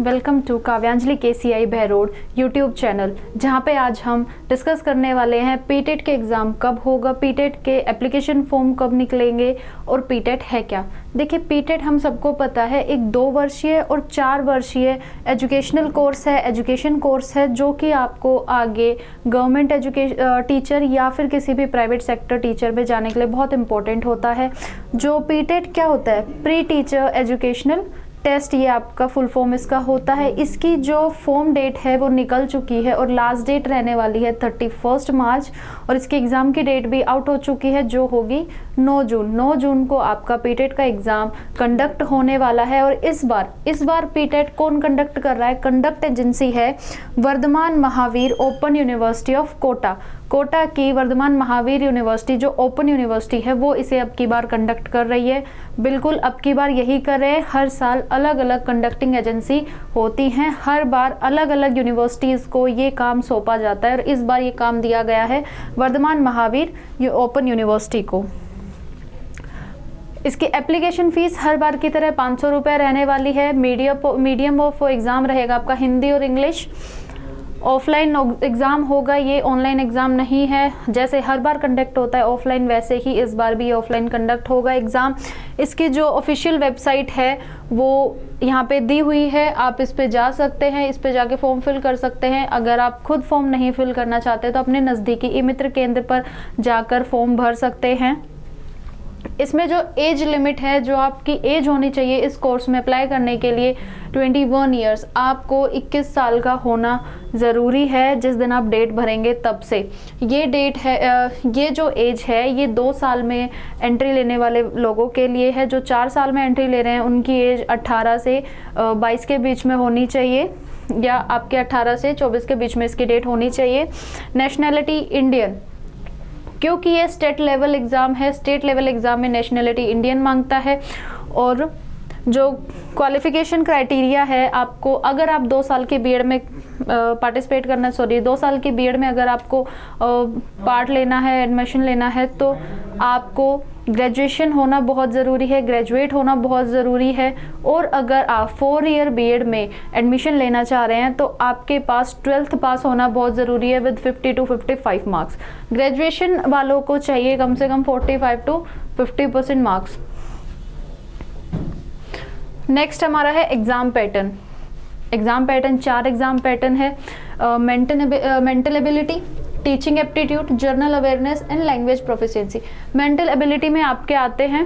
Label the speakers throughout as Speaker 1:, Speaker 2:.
Speaker 1: Welcome to काव्यांजलि KCI Behror YouTube channel, जहां पे आज हम डिस्कस करने वाले हैं पीटेट के एग्ज़ाम कब होगा, पीटेट के एप्लीकेशन फॉर्म कब निकलेंगे और पीटेट है क्या। देखिए, पीटेट हम सबको पता है एक 2 वर्षीय और 4 वर्षीय एजुकेशनल कोर्स है, एजुकेशन कोर्स है, जो कि आपको आगे गवर्नमेंट टीचर या फिर किसी भी प्राइवेट सेक्टर टीचर में जाने के लिए बहुत इंपॉर्टेंट होता है। जो पीटेट क्या होता है, प्री टीचर एजुकेशनल टेस्ट, ये आपका फुल फॉर्म इसका होता है। इसकी जो फॉर्म डेट है वो निकल चुकी है और लास्ट डेट रहने वाली है 31 मार्च, और इसके एग्ज़ाम की डेट भी आउट हो चुकी है जो होगी 9 जून। 9 जून को आपका पीटेट का एग्ज़ाम कंडक्ट होने वाला है। और इस बार पीटेट कौन कंडक्ट कर रहा है? कंडक्ट एजेंसी है Vardhaman Mahavir open university of Kota की वर्धमान महावीर यूनिवर्सिटी, जो ओपन यूनिवर्सिटी है, वो इसे अब की बार कंडक्ट कर रही है। बिल्कुल अब की बार यही कर रहे हैं। हर साल अलग अलग कंडक्टिंग एजेंसी होती हैं, हर बार अलग अलग यूनिवर्सिटीज़ को ये काम सौंपा जाता है और इस बार ये काम दिया गया है वर्धमान महावीर ओपन यूनिवर्सिटी को। इसकी एप्लीकेशन फ़ीस हर बार की तरह 500 रुपये रहने वाली है। मीडियम ऑफ एग्ज़ाम रहेगा आपका हिंदी और इंग्लिश। ऑफलाइन एग्ज़ाम होगा, ये ऑनलाइन एग्ज़ाम नहीं है। जैसे हर बार कंडक्ट होता है ऑफलाइन, वैसे ही इस बार भी ऑफलाइन कंडक्ट होगा एग्ज़ाम। इसकी जो ऑफिशियल वेबसाइट है वो यहाँ पे दी हुई है, आप इस पे जा सकते हैं, इस पे जाके फॉर्म फिल कर सकते हैं। अगर आप खुद फॉर्म नहीं फिल करना चाहते तो अपने नज़दीकी ई मित्र केंद्र पर जाकर फॉर्म भर सकते हैं। इसमें जो एज लिमिट है, जो आपकी एज होनी चाहिए इस कोर्स में अप्लाई करने के लिए 21 ईयर्स, आपको 21 साल का होना ज़रूरी है जिस दिन आप डेट भरेंगे तब से। ये डेट है, ये जो एज है ये 2 साल में एंट्री लेने वाले लोगों के लिए है। जो 4 साल में एंट्री ले रहे हैं उनकी एज 18 से 22 के बीच में होनी चाहिए, या आपके 18 से 24 के बीच में इसकी डेट होनी चाहिए। नेशनैलिटी इंडियन, क्योंकि ये स्टेट लेवल एग्ज़ाम है, स्टेट लेवल एग्ज़ाम में नेशनैलिटी इंडियन मांगता है। और जो क्वालिफ़िकेशन क्राइटेरिया है, आपको अगर आप 2 साल की बीएड में पार्टिसिपेट करना, 2 साल की बीएड में अगर आपको पार्ट लेना है, एडमिशन लेना है, तो आपको ग्रेजुएशन होना बहुत ज़रूरी है, ग्रेजुएट होना बहुत ज़रूरी है। और अगर आप 4 ईयर बीएड में एडमिशन लेना चाह रहे हैं तो आपके पास 12th पास होना बहुत ज़रूरी है विद 50 to 55 मार्क्स। ग्रेजुएशन वालों को चाहिए कम से कम 45 to 50% मार्क्स। नेक्स्ट हमारा है एग्ज़ाम पैटर्न। 4 एग्ज़ाम पैटर्न है। Mental ability, teaching aptitude, journal awareness and language proficiency. Mental ability में आपके आते हैं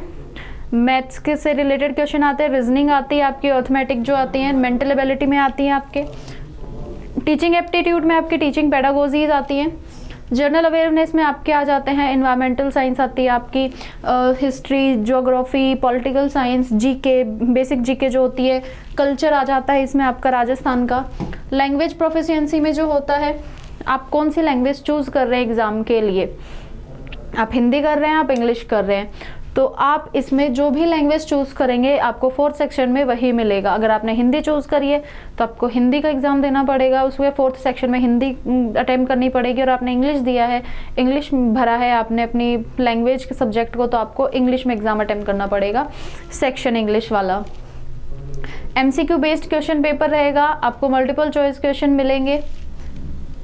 Speaker 1: मैथ्स के से रिलेटेड क्वेश्चन आते हैं, रीजनिंग आती है आपकी, अर्थमेटिक जो आती हैं मेंटल एबिलिटी में आती हैं आपके। टीचिंग एप्टीट्यूड में आपकी टीचिंग पेडागोजीज आती हैं। जर्नल अवेयरनेस में आपके आ जाते हैं एनवायरमेंटल साइंस आती है आपकी, history, geography, political science, GK, basic GK जो होती है, कल्चर आ जाता है इसमें आपका राजस्थान का। लैंग्वेज प्रोफिशिएंसी में जो होता है, आप कौन सी लैंग्वेज चूज़ कर रहे हैं एग्ज़ाम के लिए, आप हिंदी कर रहे हैं, आप इंग्लिश कर रहे हैं, तो आप इसमें जो भी लैंग्वेज चूज़ करेंगे आपको 4th सेक्शन में वही मिलेगा। अगर आपने हिंदी चूज़ करी है तो आपको हिंदी का एग्ज़ाम देना पड़ेगा, उसमें 4th सेक्शन में हिंदी अटेम्प्ट करनी पड़ेगी। और आपने इंग्लिश दिया है, इंग्लिश भरा है आपने अपनी लैंग्वेज के सब्जेक्ट को, तो आपको इंग्लिश में एग्ज़ाम अटेम्प्ट करना पड़ेगा, सेक्शन इंग्लिश वाला। MCQ बेस्ड क्वेश्चन पेपर रहेगा, आपको मल्टीपल चॉइस क्वेश्चन मिलेंगे।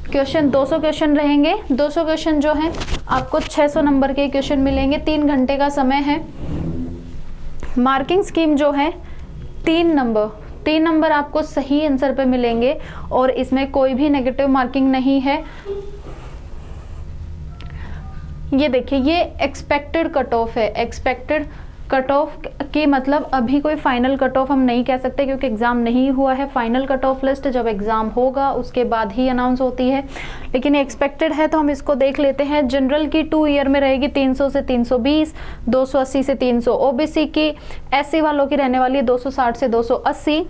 Speaker 1: क्वेश्चन 200 क्वेश्चन रहेंगे। 200 क्वेश्चन जो हैं आपको 600 नंबर के क्वेश्चन मिलेंगे। 3 घंटे का समय है। मार्किंग स्कीम जो है 3 नंबर आपको सही आंसर पे मिलेंगे और इसमें कोई भी नेगेटिव मार्किंग नहीं है। ये देखिए, ये एक्सपेक्टेड कट ऑफ है। एक्सपेक्टेड कट ऑफ की मतलब अभी कोई फाइनल कट ऑफ हम नहीं कह सकते क्योंकि एग्ज़ाम नहीं हुआ है। फाइनल कट ऑफ लिस्ट जब एग्ज़ाम होगा उसके बाद ही अनाउंस होती है, लेकिन ये एक्सपेक्टेड है तो हम इसको देख लेते हैं। जनरल की 2 ईयर में रहेगी 300 से 320, 280 से 300। ओबीसी की, एससी वालों की रहने वाली है 260 से 280,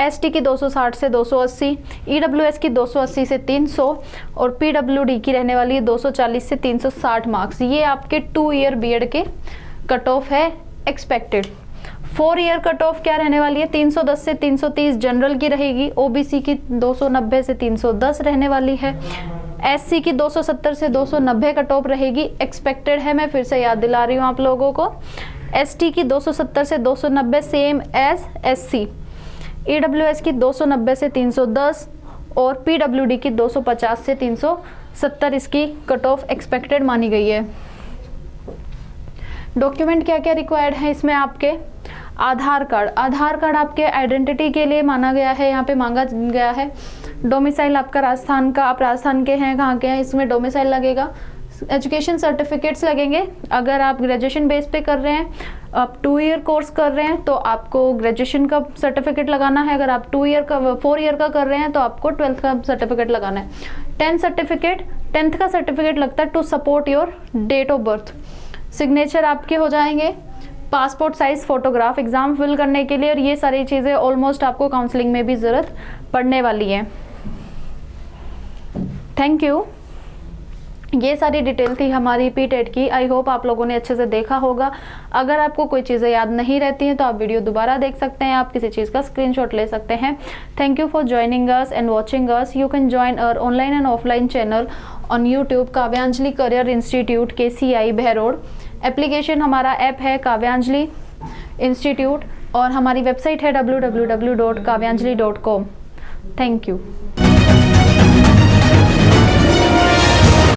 Speaker 1: एसटी की 260 से 280, ईडब्ल्यूएस की 280 से 300 और पीडब्ल्यूडी की रहने वाली है 240 से 360 मार्क्स। ये आपके 2 ईयर बीएड के कट ऑफ है एक्सपेक्टेड। 4 ईयर कट ऑफ क्या रहने वाली है? 310 से 330 जनरल की रहेगी, ओबीसी की 290 से 310 रहने वाली है, एससी की 270 से 290 कट ऑफ रहेगी, एक्सपेक्टेड है। मैं फिर से याद दिला रही हूँ आप लोगों को। एसटी की 270 से 290 सेम एज एससी। EWS की 290 से 310 और PWD की 250 से 370 इसकी कट ऑफ एक्सपेक्टेड मानी गई है। डॉक्यूमेंट क्या क्या रिक्वायर्ड है इसमें? आपके आधार कार्ड आपके आइडेंटिटी के लिए माना गया है, यहाँ पे मांगा गया है। डोमिसाइल आपका राजस्थान का, आप राजस्थान के हैं, कहाँ के हैं, इसमें डोमिसाइल लगेगा। एजुकेशन सर्टिफिकेट्स लगेंगे। अगर आप ग्रेजुएशन बेस पे कर रहे हैं, आप 2 ईयर कोर्स कर रहे हैं तो आपको ग्रेजुएशन का सर्टिफिकेट लगाना है। अगर आप 4 ईयर का कर रहे हैं तो आपको 12th का सर्टिफिकेट लगाना है। 10th का सर्टिफिकेट लगता है to support your date of birth. Signature आपके हो जाएंगे। Passport size photograph exam fill करने के लिए, और ये सारी चीज़ें ऑलमोस्ट आपको काउंसलिंग में भी ज़रूरत पड़ने वाली है। Thank you. ये सारी डिटेल थी हमारी PTET की। आई होप आप लोगों ने अच्छे से देखा होगा। अगर आपको कोई चीज़ें याद नहीं रहती हैं तो आप वीडियो दोबारा देख सकते हैं, आप किसी चीज़ का स्क्रीनशॉट ले सकते हैं। Thank you for joining us and watching us. You can join our online and offline channel on YouTube Kavyanjali career institute KCI Behror. Application हमारा ऐप है काव्यांजलि इंस्टीट्यूट और हमारी वेबसाइट है www.kavyanjali.com। Thank you.